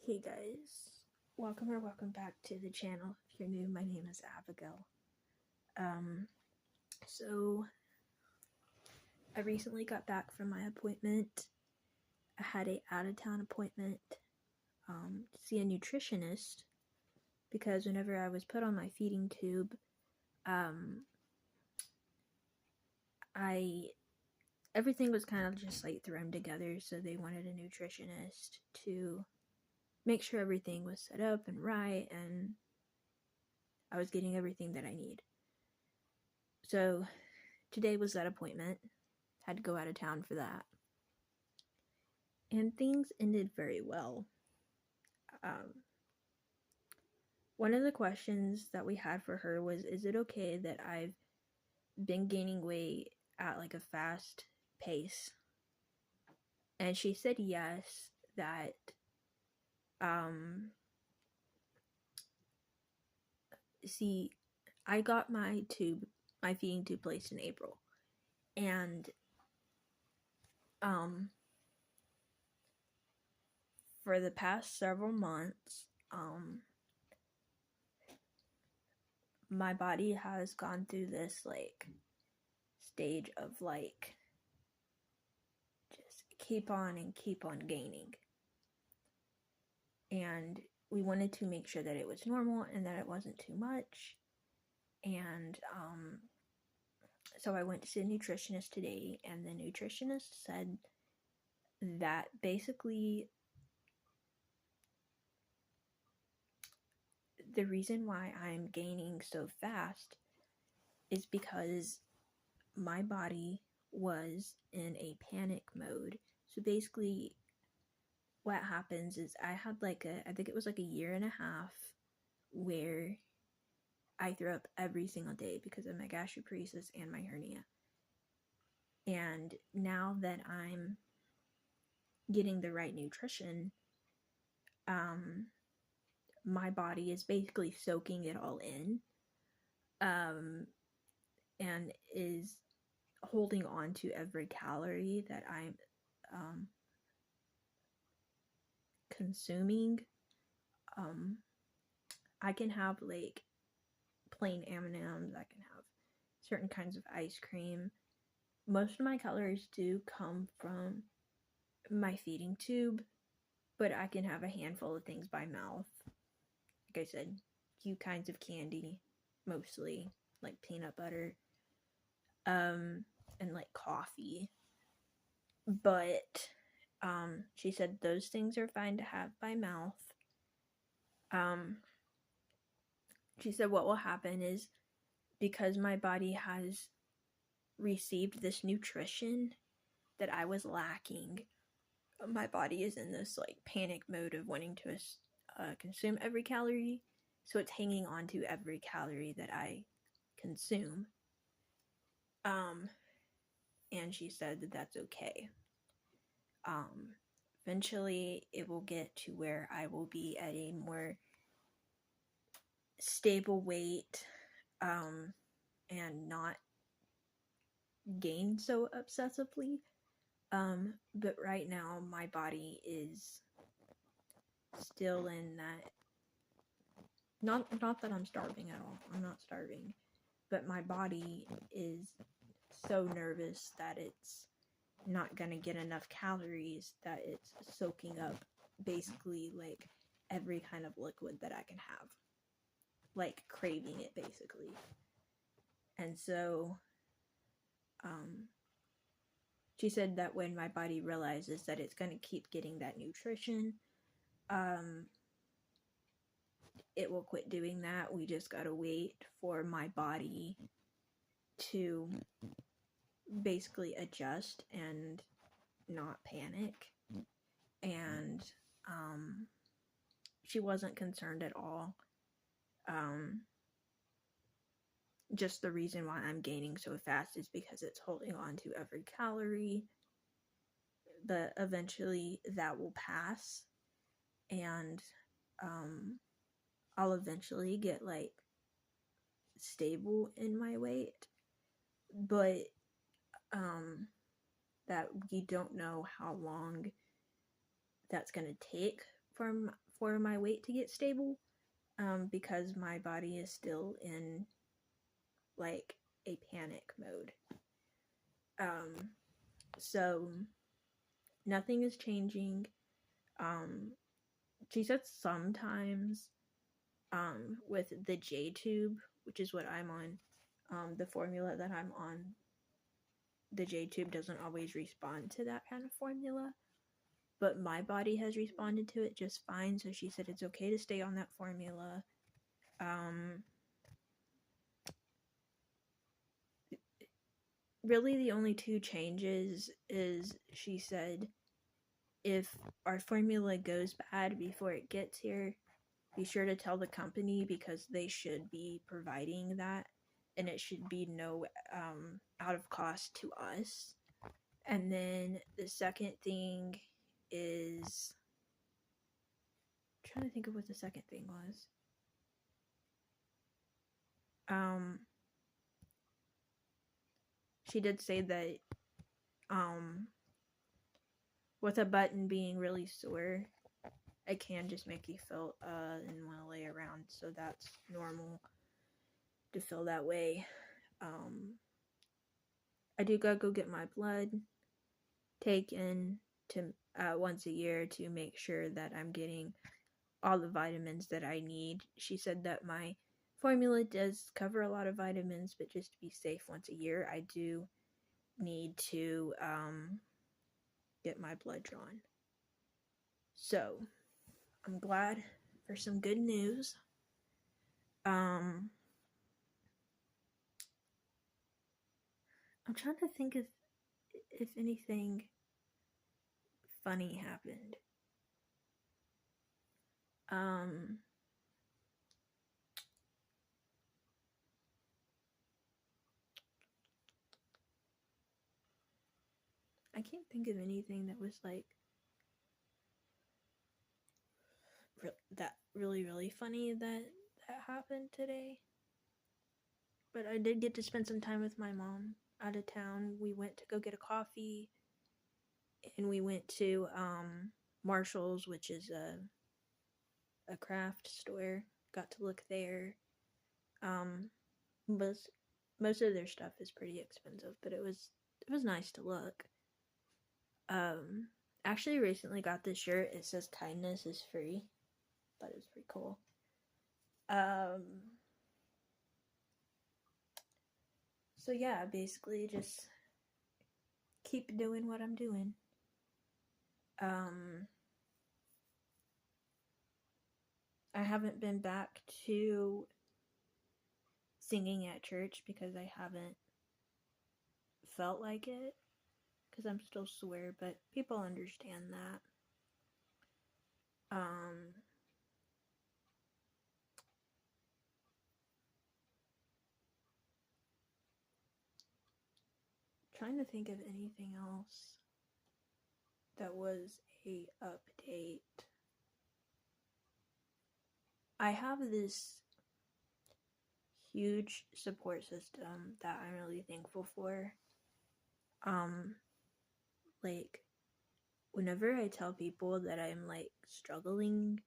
Hey guys, welcome back to the channel. If you're new, my name is Abigail. So I recently got back from my appointment. I had a out-of-town appointment to see a nutritionist because whenever I was put on my feeding tube, everything was kind of just like thrown together, so they wanted a nutritionist to make sure everything was set up and right and I was getting everything that I need. So today was that appointment. Had to go out of town for that. And things ended very well. One of the questions that we had for her was, is it okay that I've been gaining weight at like a fast pace? And she said yes, that see, I got my feeding tube placed in April. And for the past several months, my body has gone through this like stage of like just keep on gaining. And we wanted to make sure that it was normal and that it wasn't too much. And so I went to see a nutritionist today, and the nutritionist said that basically the reason why I'm gaining so fast is because my body was in a panic mode. So basically what happens is I had I think it was like a year and a half where I throw up every single day because of my gastroparesis and my hernia. And now that I'm getting the right nutrition, my body is basically soaking it all in, and is holding on to every calorie that I'm consuming. I can have like plain M&Ms, I can have certain kinds of ice cream. Most of my calories do come from my feeding tube, but I can have a handful of things by mouth. Like I said, few kinds of candy, mostly like peanut butter, and like coffee. But she said those things are fine to have by mouth. She said what will happen is, because my body has received this nutrition that I was lacking, my body is in this like panic mode of wanting to consume every calorie, so it's hanging on to every calorie that I consume. And she said that that's okay. Eventually it will get to where I will be at a more stable weight, and not gain so obsessively. But right now my body is still in that, not that I'm starving at all. I'm not starving, but my body is so nervous that it's not gonna get enough calories, that it's soaking up basically like every kind of liquid that I can have, like craving it basically. And so she said that when my body realizes that it's gonna keep getting that nutrition, it will quit doing that. We just gotta wait for my body to basically adjust and not panic. And she wasn't concerned at all. Just the reason why I'm gaining so fast is because it's holding on to every calorie, but eventually that will pass, and I'll eventually get like stable in my weight. But that you don't know how long that's going to take for my weight to get stable, because my body is still in like a panic mode. So nothing is changing. She said sometimes with the J tube, which is what I'm on, the formula that I'm on, the J tube doesn't always respond to that kind of formula, but my body has responded to it just fine. So she said it's okay to stay on that formula. Really, the only two changes is she said if our formula goes bad before it gets here, be sure to tell the company because they should be providing that, and it should be no out of cost to us. And then the second thing is, I'm trying to think of what the second thing was. She did say that with a button being really sore, it can just make you feel and want to lay around, so that's normal to feel that way. I do gotta go get my blood taken to once a year to make sure that I'm getting all the vitamins that I need. She said that my formula does cover a lot of vitamins, but just to be safe, once a year I do need to get my blood drawn. So I'm glad for some good news. I'm trying to think if anything funny happened. I can't think of anything that was like that really funny that happened today. But I did get to spend some time with my mom out of town. We went to go get a coffee, and we went to Marshall's, which is a craft store. Got to look there. Most of their stuff is pretty expensive, but it was nice to look. Actually recently got this shirt. It says kindness is free. Thought it was pretty cool. So yeah, basically just keep doing what I'm doing. I haven't been back to singing at church because I haven't felt like it, because I'm still sore, but people understand that. Trying to think of anything else that was a update. I have this huge support system that I'm really thankful for. Like, whenever I tell people that I'm like struggling,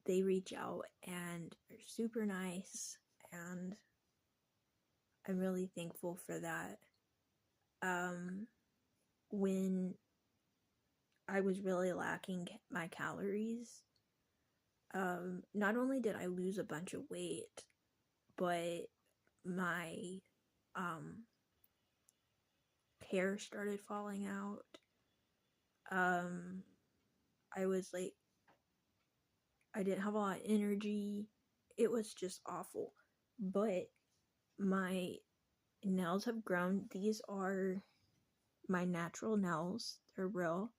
they reach out and are super nice, and I'm really thankful for that. When I was really lacking my calories, not only did I lose a bunch of weight, but my hair started falling out. I was like, I didn't have a lot of energy. It was just awful. But my nails have grown. These are my natural nails. They're real.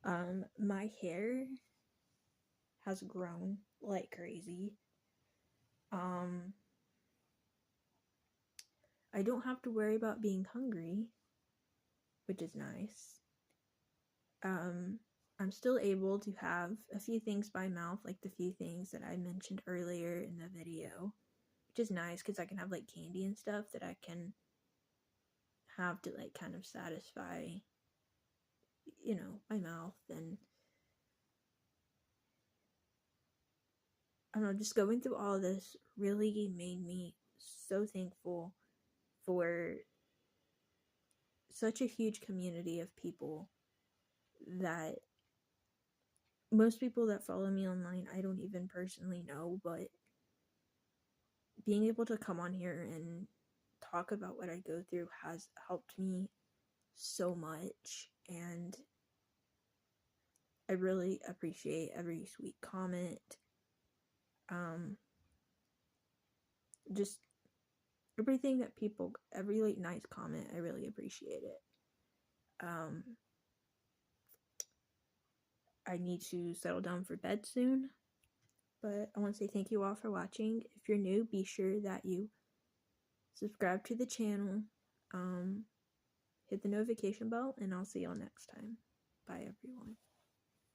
My hair has grown like crazy. I don't have to worry about being hungry, which is nice. I'm still able to have a few things by mouth, like the few things that I mentioned earlier in the video, which is nice because I can have like candy and stuff that I can have to like kind of satisfy, my mouth. And I don't know, just going through all this really made me so thankful for such a huge community of people that most people that follow me online I don't even personally know, but being able to come on here and talk about what I go through has helped me so much, and I really appreciate every sweet comment. Just everything that people, every like nice comment, I really appreciate it. I need to settle down for bed soon, but I want to say thank you all for watching. If you're new, be sure that you subscribe to the channel, hit the notification bell, and I'll see y'all next time. Bye, everyone.